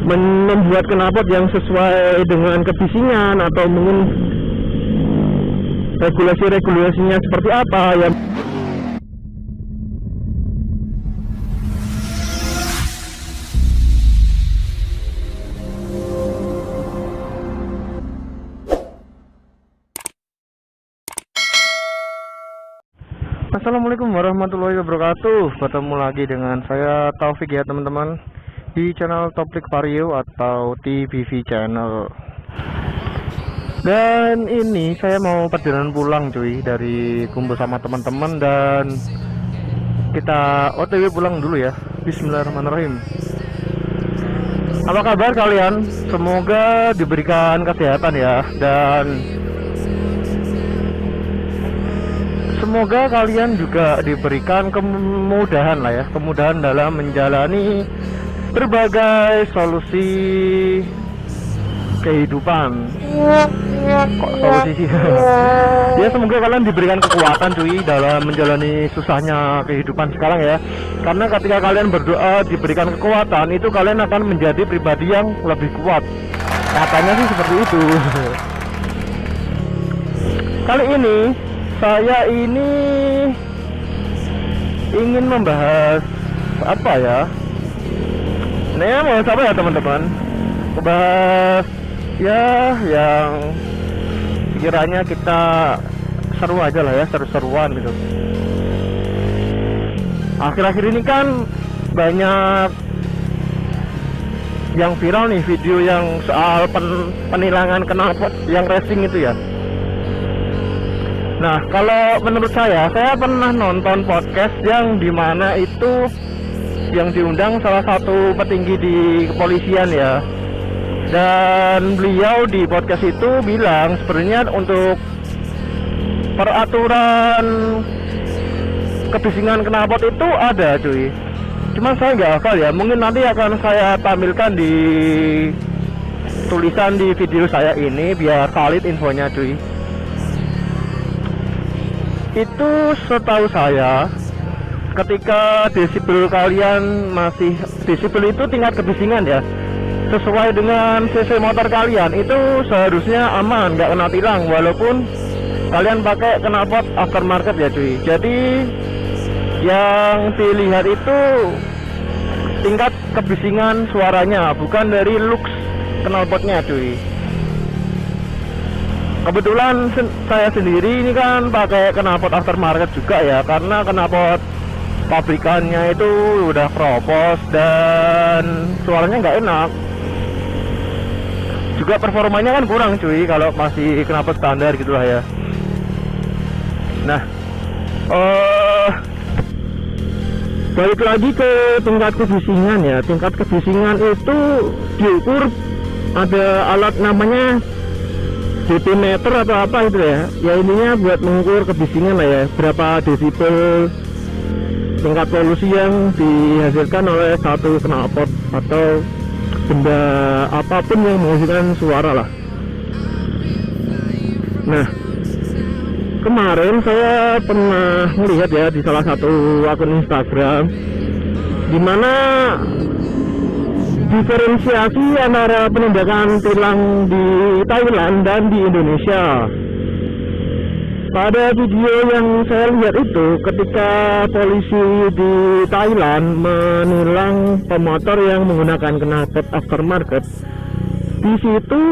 membuat knalpot yang sesuai dengan kebisingan atau mungkin regulasinya seperti apa ya. Assalamualaikum warahmatullahi wabarakatuh. Ketemu lagi dengan saya Taufik ya teman-teman, di channel Toplik Vario atau TVV channel. Dan ini saya mau perjalanan pulang cuy, dari kumpul sama teman-teman, dan kita OTW pulang dulu ya. Bismillahirrahmanirrahim. Apa kabar kalian? Semoga diberikan kesehatan ya, dan semoga kalian juga diberikan kemudahan lah ya, kemudahan dalam menjalani berbagai solusi kehidupan. Kok solusi sih? Ya semoga kalian diberikan kekuatan cuy dalam menjalani susahnya kehidupan sekarang ya. Karena ketika kalian berdoa diberikan kekuatan, itu kalian akan menjadi pribadi yang lebih kuat. Katanya sih seperti itu. Kali ini saya ini ingin membahas apa ya? Nah, mau apa ya teman-teman? Membahas ya yang kiranya kita seru aja lah ya, seru-seruan gitu. Akhir-akhir ini kan banyak yang viral nih, video yang soal penilangan knalpot yang racing itu ya. Nah, kalau menurut saya pernah nonton podcast yang dimana itu yang diundang salah satu petinggi di kepolisian ya. Dan beliau di podcast itu bilang sebenarnya untuk peraturan kebisingan knalpot itu ada cuy. Cuma saya nggak hafal ya, mungkin nanti akan saya tampilkan di tulisan di video saya ini biar valid infonya cuy. Itu setahu saya ketika desibel kalian masih, desibel itu tingkat kebisingan ya, sesuai dengan cc motor kalian, itu seharusnya aman, nggak kena tilang walaupun kalian pakai knalpot aftermarket ya cuy. Jadi yang dilihat itu tingkat kebisingan suaranya, bukan dari looks knalpotnya cuy. Kebetulan saya sendiri ini kan pakai knalpot aftermarket juga ya, karena knalpot pabrikannya itu udah kropos dan suaranya nggak enak. Juga performanya kan kurang cuy kalau masih knalpot standar gitulah ya. Nah, balik lagi ke tingkat kebisingan ya. Tingkat kebisingan itu diukur, ada alat namanya dosimeter atau apa itu ya. Ya intinya buat mengukur kebisingan lah ya, berapa desibel tingkat polusi yang dihasilkan oleh satu knalpot atau benda apapun yang menghasilkan suara lah. Nah, kemarin saya pernah melihat ya di salah satu akun Instagram, dimana diferensiasi antara penindakan tilang di Thailand dan di Indonesia. Pada video yang saya lihat itu, ketika polisi di Thailand menilang pemotor yang menggunakan knalpot aftermarket, di situ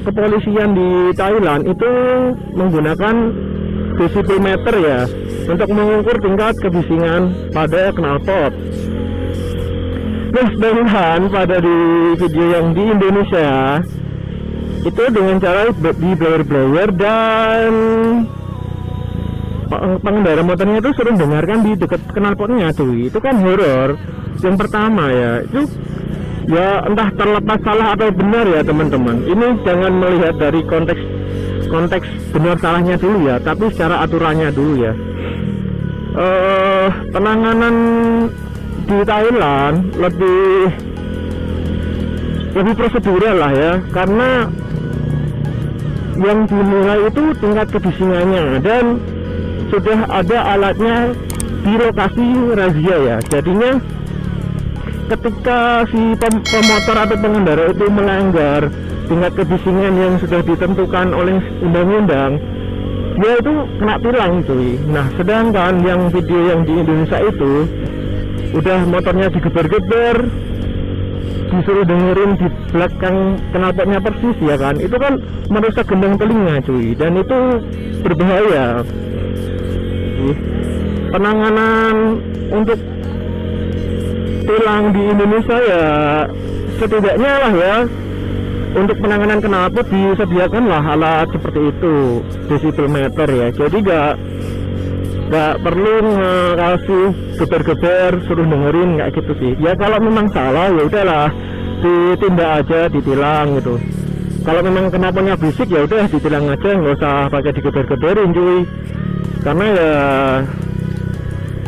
kepolisian di Thailand itu menggunakan desibelometer ya untuk mengukur tingkat kebisingan pada knalpot. Nah, sedangkan pada di video yang di Indonesia itu dengan cara di blower dan pengendara motornya itu suruh dengarkan di dekat knalpotnya tuh. Itu kan horor. Yang pertama ya, itu ya entah terlepas salah atau benar ya teman-teman. Ini jangan melihat dari konteks benar salahnya dulu ya, tapi secara aturannya dulu ya. Penanganan di Thailand lebih prosedural lah ya, karena yang dimulai itu tingkat kebisingannya dan sudah ada alatnya di lokasi razia ya. Jadinya ketika si pemotor atau pengendara itu melanggar tingkat kebisingan yang sudah ditentukan oleh undang-undang, dia itu kena tilang cuy. Nah sedangkan yang video yang di Indonesia itu udah motornya digeber-geber, disuruh dengerin di belakang knalpotnya persis ya kan, itu kan merusak gendang telinga cuy, dan itu berbahaya. Penanganan untuk tilang di Indonesia ya setidaknya lah ya, untuk penanganan knalpot disediakanlah alat seperti itu, desibel meter ya, jadi nggak perlu ngasih geber-geber suruh dengerin kayak gitu sih. Ya kalau memang salah ya udahlah ditindak aja, ditilang gitu. Kalau memang knalpotnya berisik ya udah ditilang aja, nggak usah pakai digeber-geberin cuy, karena ya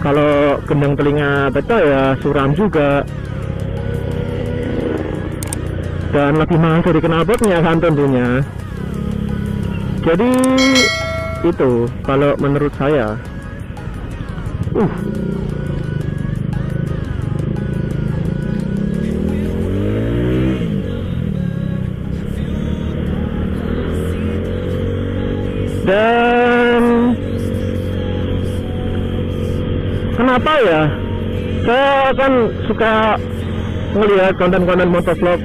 kalau gendang telinga pecah ya suram juga, dan lebih mahal dari knalpotnya kan tentunya. Jadi itu kalau menurut saya. Dan kenapa ya, saya kan suka ngelihat konten-konten motovlog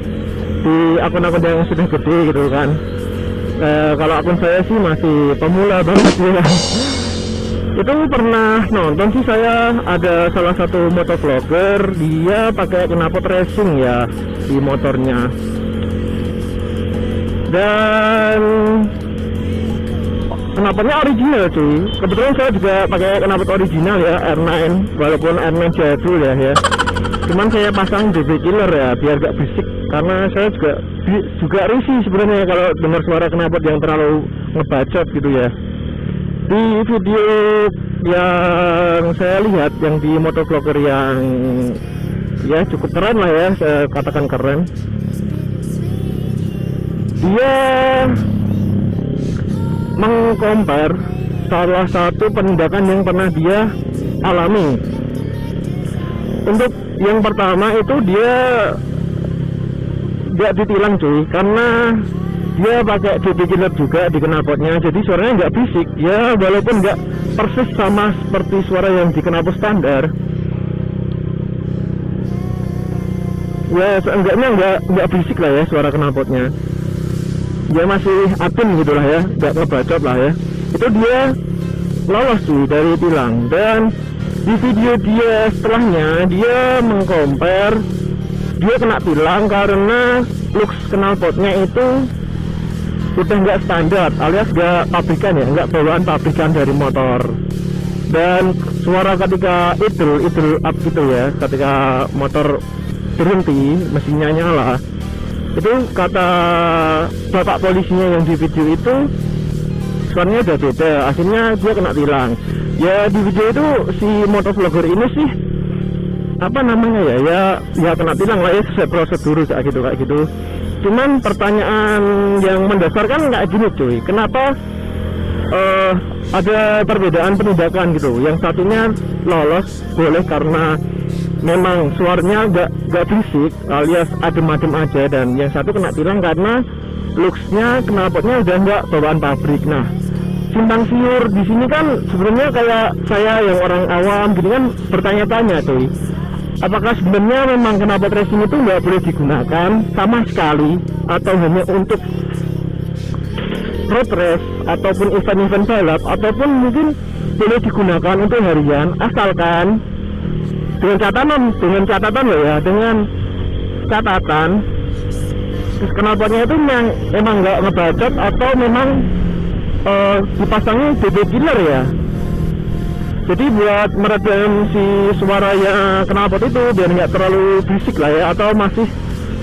di akun-akun yang sudah gede gitu kan. Kalau akun saya sih masih pemula banget ya. Itu pernah nonton sih saya, ada salah satu motovlogger, dia pakai knalpot racing ya di motornya, dan knalpotnya original cuy. Kebetulan saya juga pakai knalpot original ya, R9, walaupun R9 jadul ya. Cuman saya pasang DB killer ya biar gak berisik, karena saya juga risih sebenarnya kalau dengar suara knalpot yang terlalu ngebacot gitu ya. Di video yang saya lihat yang di motovlogger yang ya cukup keren lah ya, saya katakan keren, dia mengcompare salah satu penindakan yang pernah dia alami. Untuk yang pertama itu dia gak ditilang cuy, karena dia pakai DB killer juga di knalpotnya, jadi suaranya nggak berisik ya, walaupun nggak persis sama seperti suara yang di knalpot standar ya, seenggaknya nggak berisik lah ya suara knalpotnya ya, masih adem gitulah ya, nggak ngebacot lah ya. Itu dia lolos tuh dari tilang, dan di video dia setelahnya dia mengcompare dia kena tilang karena lux knalpotnya itu udah nggak standar, alias nggak pabrikan ya, nggak bawaan pabrikan dari motor. Dan suara ketika idle up gitu ya, ketika motor berhenti mesinnya nyala, itu kata bapak polisinya yang di video itu suaranya udah beda, akhirnya dia kena tilang ya. Di video itu si motovlogger ini sih apa namanya ya kena tilang lah ya, sesuai prosedur kayak gitu. Cuman pertanyaan yang mendasarkan kayak gini cuy, kenapa ada perbedaan penindakan gitu? Yang satunya lolos boleh karena memang suaranya nggak berisik alias adem-adem aja, dan yang satu kena tilang karena luxnya knalpotnya udah nggak bawaan pabrik. Nah simpang siur di sini kan sebenarnya kayak saya yang orang awam gini kan bertanya-tanya cuy, apakah sebenarnya memang knalpot racing itu nggak boleh digunakan sama sekali, atau hanya untuk road race ataupun event-event balap, ataupun mungkin boleh digunakan untuk harian asalkan dengan catatan loh ya, dengan catatan knalpotnya itu memang nggak ngebacot atau memang dipasangnya DB killer ya. Jadi buat meredam si suaranya knalpot itu biar nggak terlalu berisik lah ya, atau masih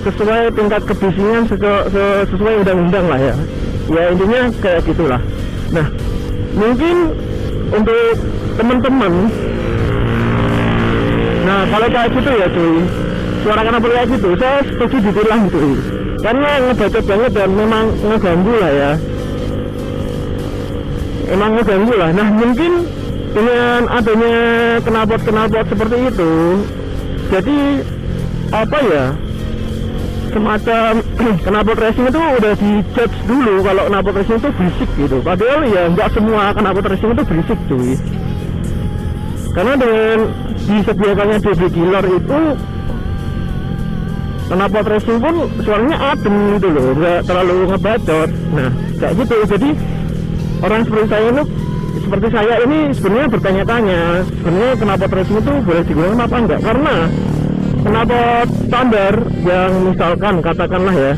sesuai tingkat kebisingan sesuai undang-undang lah ya. Ya intinya kayak gitulah. Nah mungkin untuk teman-teman, nah kalau kayak gitu ya cuy, suara knalpot kayak gitu saya setuju ditilang cuy, karena ngebacot banget dan memang ngeganggu lah ya, emang ngeganggu lah. Nah mungkin dengan adanya knalpot seperti itu, jadi apa ya, semacam knalpot racing itu udah dijudge dulu kalau knalpot racing itu berisik gitu. Padahal ya nggak semua knalpot racing itu berisik cuy. Karena dengan disediakannya DB killer itu, knalpot racing pun suaranya adem gitu loh, nggak terlalu ngebacot. Nah kayak gitu. Jadi orang seperti saya ini sebenarnya bertanya-tanya, sebenarnya knalpot racing itu boleh digunakan apa enggak? Karena knalpot standar yang misalkan katakanlah ya,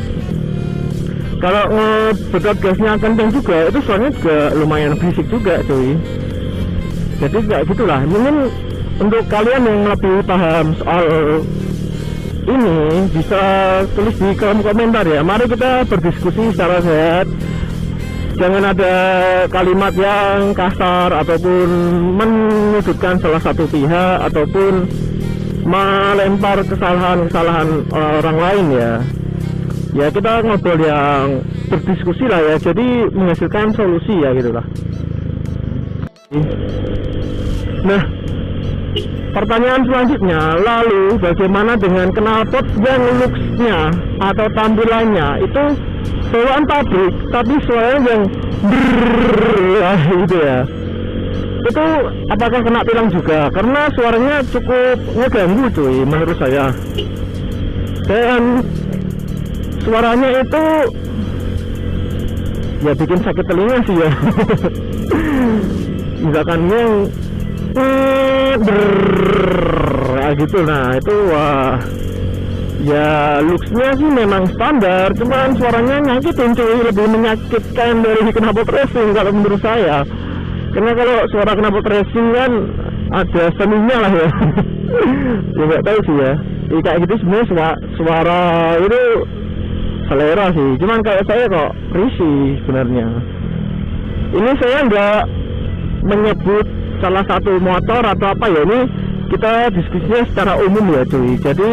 kalau ngedot gasnya kenceng juga, itu suaranya juga lumayan berisik juga cuy. Jadi kayak gitulah. Mungkin untuk kalian yang lebih paham soal ini bisa tulis di kolom komentar ya. Mari kita berdiskusi secara sehat. Jangan ada kalimat yang kasar ataupun menyudutkan salah satu pihak ataupun melempar kesalahan-kesalahan orang lain ya. Ya kita ngobrol yang berdiskusi lah ya. Jadi menghasilkan solusi ya gitulah. Nah, pertanyaan selanjutnya, lalu bagaimana dengan knalpot yang looks-nya atau tampilannya itu bawaan pabrik tapi suaranya yang brrrr gitu ya, itu apakah kena tilang juga? Karena suaranya cukup ngeganggu cuy menurut saya, dan suaranya itu ya bikin sakit telinga sih ya. Misalkan yang gitu, nah itu wah ya, looksnya sih memang standar, cuman suaranya nyakitin cuy, lebih menyakitkan dari knalpot racing kalau menurut saya. Karena kalau suara knalpot racing kan ada seninya lah ya. Ya nggak tahu sih ya, kayak gitu sebenarnya suara itu selera sih, cuman kayak saya kok risih sebenarnya. Ini saya nggak menyebut salah satu motor atau apa ya, ini kita diskusinya secara umum ya cuy. Jadi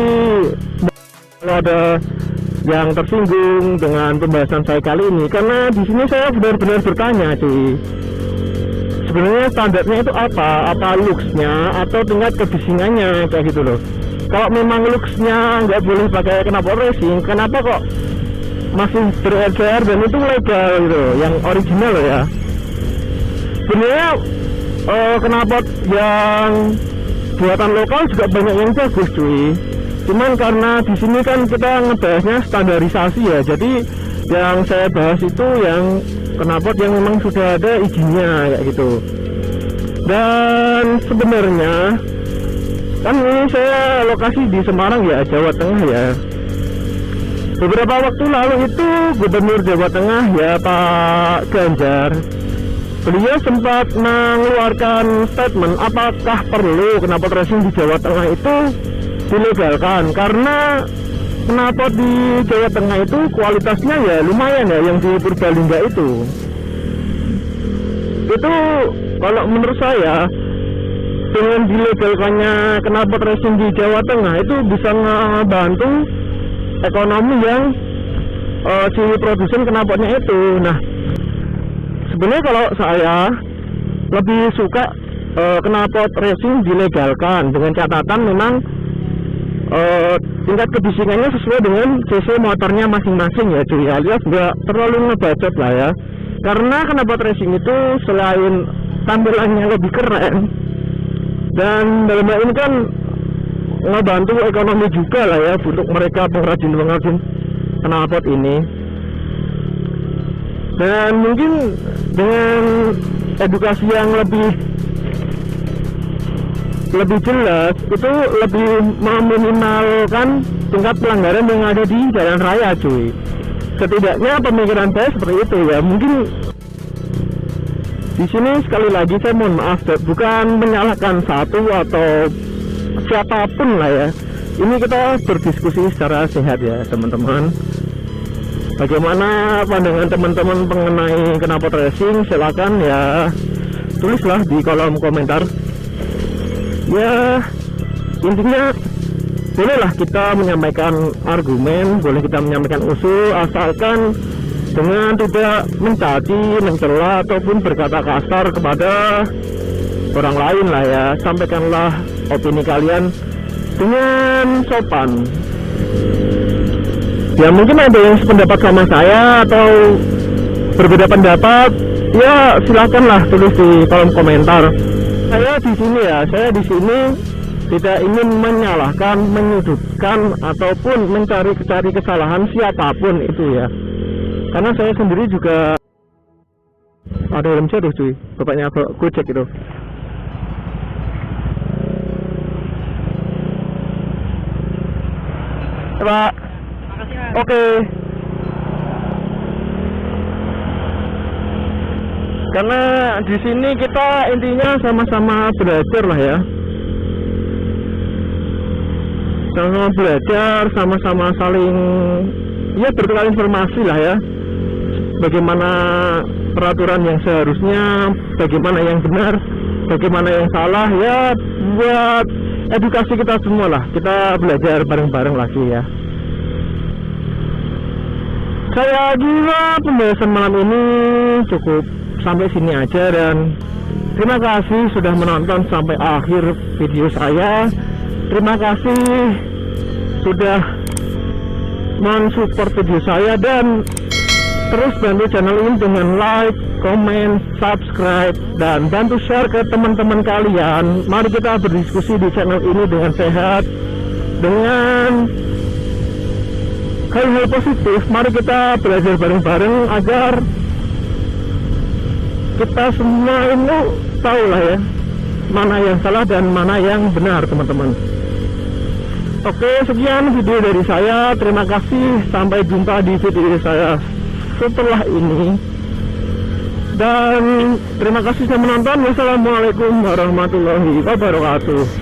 kalau ada yang tersinggung dengan pembahasan saya kali ini, karena di sini saya benar-benar bertanya cuy, sebenarnya standarnya itu apa looksnya atau tingkat kebisingannya kayak gitu loh. Kalau memang looksnya nggak boleh pakai knalpot racing, kenapa kok masih beredar dan itu legal gitu loh, yang original loh ya. Sebenarnya knalpot yang buatan lokal juga banyak yang bagus cuy. Cuman karena di sini kan kita ngebahasnya standarisasi ya, jadi yang saya bahas itu yang knalpot yang memang sudah ada izinnya kayak gitu. Dan sebenarnya kan ini saya lokasi di Semarang ya, Jawa Tengah ya. Beberapa waktu lalu itu Gubernur Jawa Tengah ya Pak Ganjar, beliau sempat mengeluarkan statement apakah perlu knalpot racing di Jawa Tengah itu dilegalkan, karena knalpot di Jawa Tengah itu kualitasnya ya lumayan ya, yang di Purbalingga itu kalau menurut saya dengan dilegalkannya knalpot racing di Jawa Tengah itu bisa membantu ekonomi yang si produsen knalpotnya itu. Nah sebenarnya kalau saya lebih suka knalpot racing dilegalkan dengan catatan memang tingkat kebisingannya sesuai dengan cc motornya masing-masing ya cuy, alias nggak terlalu ngebacot lah ya. Karena knalpot racing itu selain tampilannya lebih keren, dan dalam hal ini kan ngebantu ekonomi juga lah ya untuk mereka pengrajin knalpot ini. Dan mungkin dengan edukasi yang lebih jelas itu lebih meminimalkan tingkat pelanggaran yang ada di jalan raya cuy. Setidaknya pemikiran saya seperti itu ya. Mungkin di sini sekali lagi saya mohon maaf, bukan menyalahkan satu atau siapapun lah ya. Ini kita berdiskusi secara sehat ya teman-teman. Bagaimana pandangan teman-teman mengenai knalpot racing? Silakan ya tulislah di kolom komentar. Ya intinya bolehlah kita menyampaikan argumen, boleh kita menyampaikan usul, asalkan dengan tidak mencaci, mencela ataupun berkata kasar kepada orang lain lah ya. Sampaikanlah opini kalian dengan sopan Ya mungkin ada yang sependapat sama saya atau berbeda pendapat, ya silakanlah tulis di kolom komentar. Saya di sini tidak ingin menyalahkan, menyudutkan ataupun mencari kesalahan siapapun itu ya. Karena saya sendiri juga ada helm jatuh cuy, bapaknya Gojek itu. Pak. Oke. Karena di sini kita intinya sama-sama belajar lah ya. Sama-sama belajar, sama-sama saling ya bertukar informasi lah ya. Bagaimana peraturan yang seharusnya, bagaimana yang benar, bagaimana yang salah ya, buat edukasi kita semua lah. Kita belajar bareng-bareng lagi ya. Saya kira pembahasan malam ini cukup sampai sini aja, dan terima kasih sudah menonton sampai akhir video saya. Terima kasih sudah mensupport video saya, dan terus bantu channel ini dengan like, comment, subscribe, dan bantu share ke teman-teman kalian. Mari kita berdiskusi di channel ini dengan sehat, dengan hal-hal positif. Mari kita belajar bareng-bareng agar kita semua ini tahu lah ya, mana yang salah dan mana yang benar teman-teman. Oke, sekian video dari saya. Terima kasih, sampai jumpa di video saya setelah ini, dan terima kasih sudah menonton. Wassalamualaikum warahmatullahi wabarakatuh.